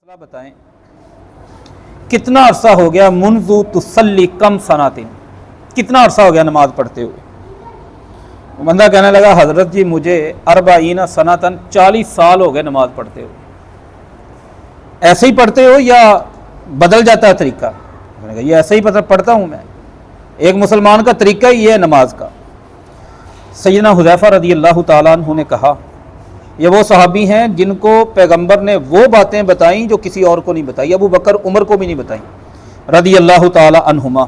بتائیں کتنا عرصہ ہو گیا منذ تسلی کم سناتن، کتنا عرصہ ہو گیا نماز پڑھتے ہوئے؟ بندہ کہنے لگا حضرت جی مجھے 40 سناتن 40 سال ہو گئے نماز پڑھتے ہوئے۔ ایسے ہی پڑھتے ہو یا بدل جاتا ہے طریقہ؟ میں نے کہا یہ ایسے ہی پڑھتا ہوں میں، ایک مسلمان کا طریقہ ہی یہ ہے نماز کا۔ سیدنا حذیفہ رضی اللہ تعالیٰ عنہ نے کہا یہ وہ صحابی ہیں جن کو پیغمبر نے وہ باتیں بتائیں جو کسی اور کو نہیں بتائی، ابو بکر عمر کو بھی نہیں بتائیں رضی اللہ تعالیٰ عنہما۔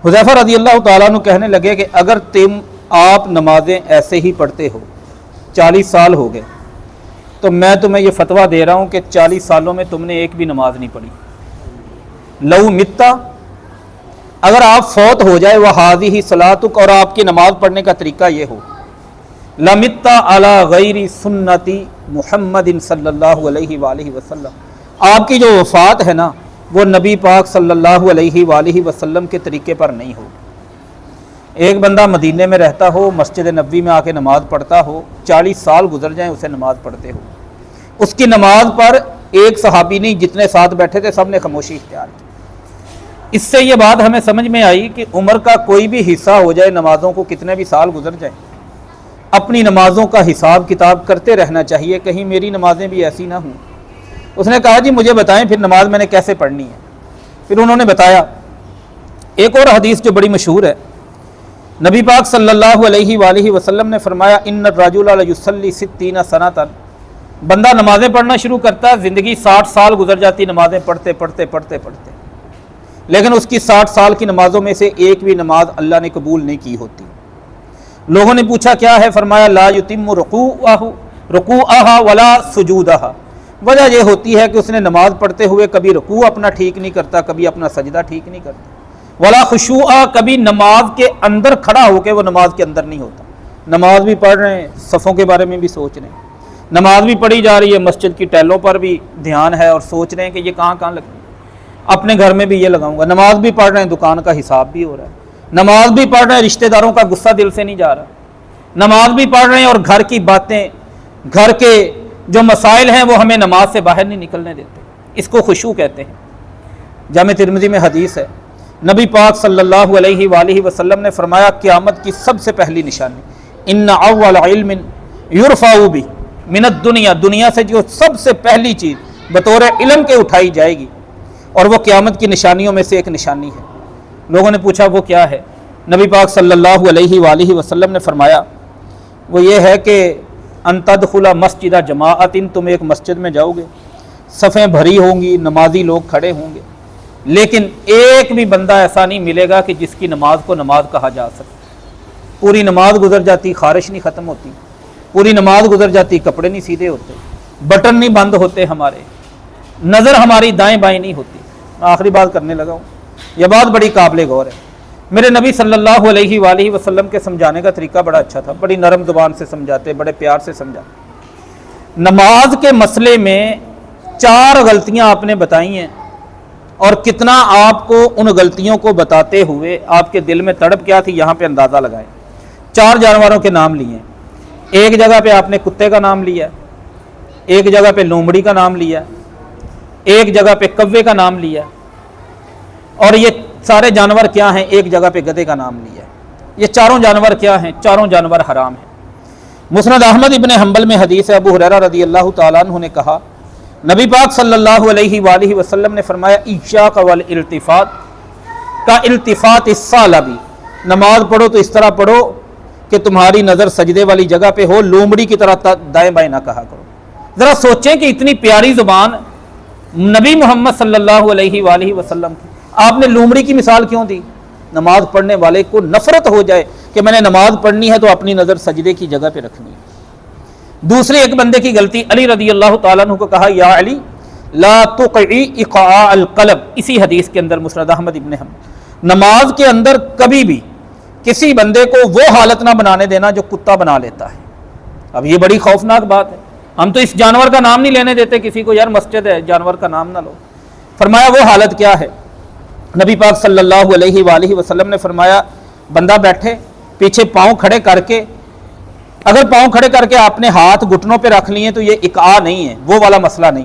حذیفہ رضی اللہ تعالیٰ عنہ کہنے لگے کہ اگر آپ نمازیں ایسے ہی پڑھتے ہو 40 سال ہو گئے تو میں تمہیں یہ فتویٰ دے رہا ہوں کہ 40 سالوں میں تم نے ایک بھی نماز نہیں پڑھی۔ لو متا، اگر آپ فوت ہو جائے وہذہ صلاتک، اور آپ کی نماز پڑھنے کا طریقہ یہ ہو، لمتا علی غیر سنتی محمد صلی اللہ علیہ وآلہ وسلم، آپ کی جو وفات ہے نا وہ نبی پاک صلی اللہ علیہ وآلہ وسلم کے طریقے پر نہیں ہو۔ ایک بندہ مدینے میں رہتا ہو، مسجد نبوی میں آ کے نماز پڑھتا ہو، 40 سال گزر جائیں اسے نماز پڑھتے ہو، اس کی نماز پر ایک صحابی نہیں جتنے ساتھ بیٹھے تھے سب نے خاموشی اختیار کی۔ اس سے یہ بات ہمیں سمجھ میں آئی کہ عمر کا کوئی بھی حصہ ہو جائے، نمازوں کو کتنے بھی سال گزر جائیں، اپنی نمازوں کا حساب کتاب کرتے رہنا چاہیے، کہیں میری نمازیں بھی ایسی نہ ہوں۔ اس نے کہا جی مجھے بتائیں پھر نماز میں نے کیسے پڑھنی ہے؟ پھر انہوں نے بتایا ایک اور حدیث جو بڑی مشہور ہے، نبی پاک صلی اللہ علیہ وآلہ وسلم نے فرمایا ان الرجل لیصلی 60 سنۃ، بندہ نمازیں پڑھنا شروع کرتا ہے، زندگی 60 سال گزر جاتی نمازیں پڑھتے پڑھتے پڑھتے پڑھتے، لیکن اس کی 60 سال کی نمازوں میں سے ایک بھی نماز اللہ نے قبول نہیں کی ہوتی۔ لوگوں نے پوچھا کیا ہے؟ فرمایا لا یتم رکوعہا ولا سجودہا، وجہ یہ ہوتی ہے کہ اس نے نماز پڑھتے ہوئے کبھی رکوع اپنا ٹھیک نہیں کرتا، کبھی اپنا سجدہ ٹھیک نہیں کرتا، ولا خشوعا، کبھی نماز کے اندر کھڑا ہو کے وہ نماز کے اندر نہیں ہوتا۔ نماز بھی پڑھ رہے ہیں، صفوں کے بارے میں بھی سوچ رہے ہیں، نماز بھی پڑھی جا رہی ہے، مسجد کی ٹیلوں پر بھی دھیان ہے اور سوچ رہے ہیں کہ یہ کہاں کہاں لگے، اپنے گھر میں بھی یہ لگاؤں گا۔ نماز بھی پڑھ رہے ہیں، دکان کا حساب بھی ہو رہا ہے، نماز بھی پڑھ رہے ہیں، رشتہ داروں کا غصہ دل سے نہیں جا رہا، نماز بھی پڑھ رہے ہیں اور گھر کی باتیں، گھر کے جو مسائل ہیں وہ ہمیں نماز سے باہر نہیں نکلنے دیتے، اس کو خشوع کہتے ہیں۔ جامع ترمذی میں حدیث ہے، نبی پاک صلی اللہ علیہ وآلہ وسلم نے فرمایا قیامت کی سب سے پہلی نشانی ان اول علم یرفع بہ من الدنیا، دنیا سے جو سب سے پہلی چیز بطور علم کے اٹھائی جائے گی اور وہ قیامت کی نشانیوں میں سے ایک نشانی ہے۔ لوگوں نے پوچھا وہ کیا ہے؟ نبی پاک صلی اللہ علیہ وآلہ وسلم نے فرمایا وہ یہ ہے کہ ان تدخل مسجد جماعت، تم ایک مسجد میں جاؤ گے، صفیں بھری ہوں گی، نمازی لوگ کھڑے ہوں گے، لیکن ایک بھی بندہ ایسا نہیں ملے گا کہ جس کی نماز کو نماز کہا جا سکے۔ پوری نماز گزر جاتی، خارش نہیں ختم ہوتی، پوری نماز گزر جاتی، کپڑے نہیں سیدھے ہوتے، بٹن نہیں بند ہوتے، ہمارے نظر ہماری دائیں بائیں نہیں ہوتی۔ میں آخری بات کرنے لگا ہوں، یہ بات بڑی قابل غور ہے۔ میرے نبی صلی اللہ علیہ وآلہ وسلم کے سمجھانے کا طریقہ بڑا اچھا تھا، بڑی نرم زبان سے سمجھاتے، بڑے پیار سے سمجھاتے۔ نماز کے مسئلے میں 4 غلطیاں آپ نے بتائی ہیں، اور کتنا آپ کو ان غلطیوں کو بتاتے ہوئے آپ کے دل میں تڑپ کیا تھی یہاں پہ اندازہ لگائیں۔ 4 جانوروں کے نام لیے، ایک جگہ پہ آپ نے کتے کا نام لیا، ایک جگہ پہ لومڑی کا نام لیا، ایک جگہ پہ کوے کا نام لیا، اور یہ سارے جانور کیا ہیں؟ ایک جگہ پہ گدھے کا نام لیا۔ یہ 4 جانور کیا ہیں؟ 4 جانور حرام ہیں۔ مسند احمد ابن حنبل میں حدیث ہے، ابو ہریرہ رضی اللہ تعالیٰ عنہ نے کہا نبی پاک صلی اللہ علیہ وآلہ وسلم نے فرمایا ایشاک والالتفات کا التفات الثعلبی، نماز پڑھو تو اس طرح پڑھو کہ تمہاری نظر سجدے والی جگہ پہ ہو، لومڑی کی طرح دائیں بائیں نہ کہا کرو۔ ذرا سوچیں کہ اتنی پیاری زبان نبی محمد صلی اللہ علیہ وآلہ وسلم کی، آپ نے لومڑی کی مثال کیوں دی؟ نماز پڑھنے والے کو نفرت ہو جائے کہ میں نے نماز پڑھنی ہے تو اپنی نظر سجدے کی جگہ پہ رکھنی ہے۔ دوسری ایک بندے کی غلطی، علی رضی اللہ تعالیٰ عنہ کو کہا یا علی لا تقعی اقعاء القلب، اسی حدیث کے اندر مسند احمد ابن حنبل، نماز کے اندر کبھی بھی کسی بندے کو وہ حالت نہ بنانے دینا جو کتا بنا لیتا ہے۔ اب یہ بڑی خوفناک بات ہے، ہم تو اس جانور کا نام نہیں لینے دیتے کسی کو، یار مسجد ہے جانور کا نام نہ لو۔ فرمایا وہ حالت کیا ہے؟ نبی پاک صلی اللہ علیہ وآلہ وسلم نے فرمایا بندہ بیٹھے، پیچھے پاؤں کھڑے کر کے، اگر پاؤں کھڑے کر کے آپ نے ہاتھ گھٹنوں پہ رکھ لیے تو یہ اقعاء نہیں ہے، وہ والا مسئلہ نہیں،